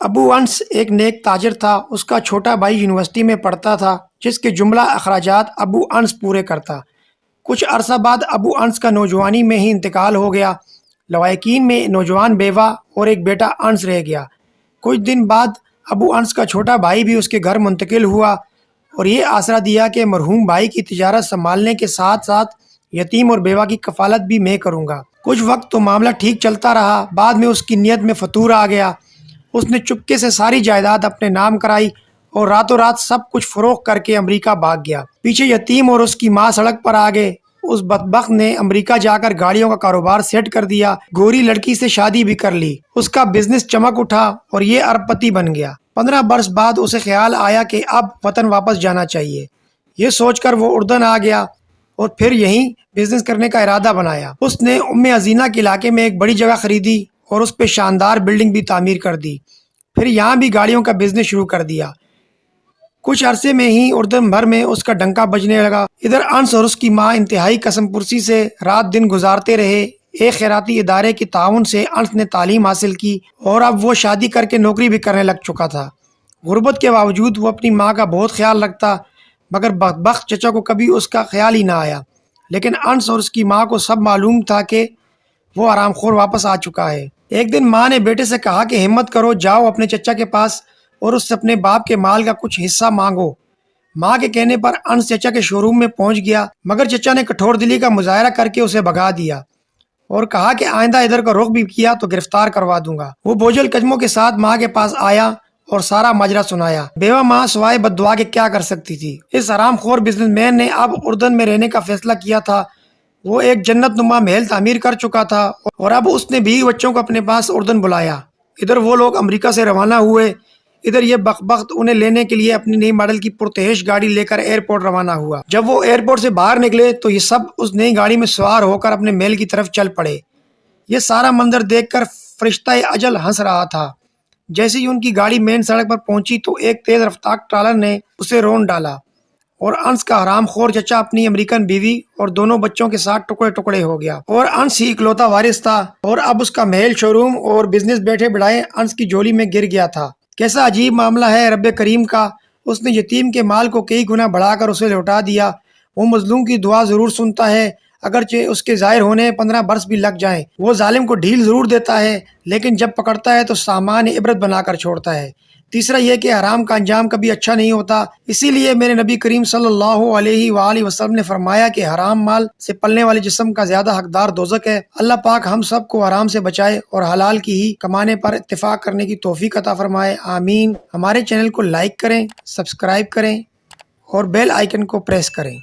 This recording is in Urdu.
ابو انس ایک نیک تاجر تھا۔ اس کا چھوٹا بھائی یونیورسٹی میں پڑھتا تھا، جس کے جملہ اخراجات ابو انس پورے کرتا۔ کچھ عرصہ بعد ابو انس کا نوجوانی میں ہی انتقال ہو گیا۔ لوائقین میں نوجوان بیوہ اور ایک بیٹا انس رہ گیا۔ کچھ دن بعد ابو انس کا چھوٹا بھائی بھی اس کے گھر منتقل ہوا اور یہ آسرا دیا کہ مرحوم بھائی کی تجارت سنبھالنے کے ساتھ ساتھ یتیم اور بیوہ کی کفالت بھی میں کروں گا۔ کچھ وقت تو معاملہ ٹھیک چلتا رہا، بعد میں اس کی نیت میں فتور آ گیا۔ اس نے چپکے سے ساری جائیداد اپنے نام کرائی اور راتوں رات سب کچھ فروخت کر کے امریکہ بھاگ گیا۔ پیچھے یتیم اور اس کی ماں سڑک پر آ گئے۔ اس بدبخت نے امریکہ جا کر گاڑیوں کا کاروبار سیٹ کر دیا، گوری لڑکی سے شادی بھی کر لی۔ اس کا بزنس چمک اٹھا اور یہ ارب پتی بن گیا۔ 15 برس بعد اسے خیال آیا کہ اب وطن واپس جانا چاہیے۔ یہ سوچ کر وہ اردن آ گیا اور پھر یہیں بزنس کرنے کا ارادہ بنایا۔ اس نے عزینہ کے علاقے میں ایک بڑی جگہ خریدی اور اس پہ شاندار بلڈنگ بھی تعمیر کر دی۔ پھر یہاں بھی گاڑیوں کا بزنس شروع کر دیا۔ کچھ عرصے میں ہی اردن بھر میں اس کا ڈنکا بجنے لگا۔ ادھر انس اور اس کی ماں انتہائی قسم پرسی سے رات دن گزارتے رہے۔ ایک خیراتی ادارے کے تعاون سے انس نے تعلیم حاصل کی اور اب وہ شادی کر کے نوکری بھی کرنے لگ چکا تھا۔ غربت کے باوجود وہ اپنی ماں کا بہت خیال رکھتا، مگر بدبخت چچا کو کبھی اس کا خیال ہی نہ آیا۔ لیکن انس اور اس کی ماں کو سب معلوم تھا کہ وہ آرام خور واپس آ چکا ہے۔ ایک دن ماں نے بیٹے سے کہا کہ ہمت کرو، جاؤ اپنے چچا کے پاس اور اس سے اپنے باپ کے مال کا کچھ حصہ مانگو۔ ماں کے کہنے پر انس چچا کے شو روم میں پہنچ گیا، مگر چچا نے کٹھور دلی کا مظاہرہ کر کے اسے بھگا دیا اور کہا کہ آئندہ ادھر کا رخ بھی کیا تو گرفتار کروا دوں گا۔ وہ بوجھل قدموں کے ساتھ ماں کے پاس آیا اور سارا ماجرا سنایا۔ بیوہ ماں سوائے بد دعا کے کیا کر سکتی تھی؟ اس حرام خور بزنس مین نے اب اردن میں رہنے کا فیصلہ کیا تھا۔ وہ ایک جنت نما محل تعمیر کر چکا تھا اور اب اس نے بیوی بچوں کو اپنے پاس اردن بلایا۔ ادھر وہ لوگ امریکہ سے روانہ ہوئے، ادھر یہ بدبخت انہیں لینے کے لیے اپنی نئی ماڈل کی پرتعیش گاڑی لے کر ایئرپورٹ روانہ ہوا۔ جب وہ ایئرپورٹ سے باہر نکلے تو یہ سب اس نئی گاڑی میں سوار ہو کر اپنے محل کی طرف چل پڑے۔ یہ سارا منظر دیکھ کر فرشتہ اجل ہنس رہا تھا۔ جیسے ہی ان کی گاڑی مین سڑک پر پہنچی تو ایک تیز رفتار ٹرالر نے اسے رون ڈالا اور انس کا حرام خور چچا اپنی امریکن بیوی اور دونوں بچوں کے ساتھ ٹکڑے ٹکڑے ہو گیا اور انس ہی اکلوتا وارث تھا اور اب اس کا محل، شو روم اور بزنس بیٹھے بڑھائے انس کی جولی میں گر گیا تھا۔ کیسا عجیب معاملہ ہے رب کریم کا! اس نے یتیم کے مال کو کئی گنا بڑھا کر اسے لوٹا دیا۔ وہ مظلوم کی دعا ضرور سنتا ہے، اگرچہ اس کے ظاہر ہونے 15 برس بھی لگ جائیں۔ وہ ظالم کو ڈھیل ضرور دیتا ہے، لیکن جب پکڑتا ہے تو سامان عبرت بنا کر چھوڑتا ہے۔ تیسرا یہ کہ حرام کا انجام کبھی اچھا نہیں ہوتا۔ اسی لیے میرے نبی کریم صلی اللہ علیہ وآلہ وسلم نے فرمایا کہ حرام مال سے پلنے والے جسم کا زیادہ حقدار دوزخ ہے۔ اللہ پاک ہم سب کو حرام سے بچائے اور حلال کی ہی کمانے پر اتفاق کرنے کی توفیق عطا فرمائے، آمین۔ ہمارے چینل کو لائک کریں، سبسکرائب کریں اور بیل آئیکن کو پریس کریں۔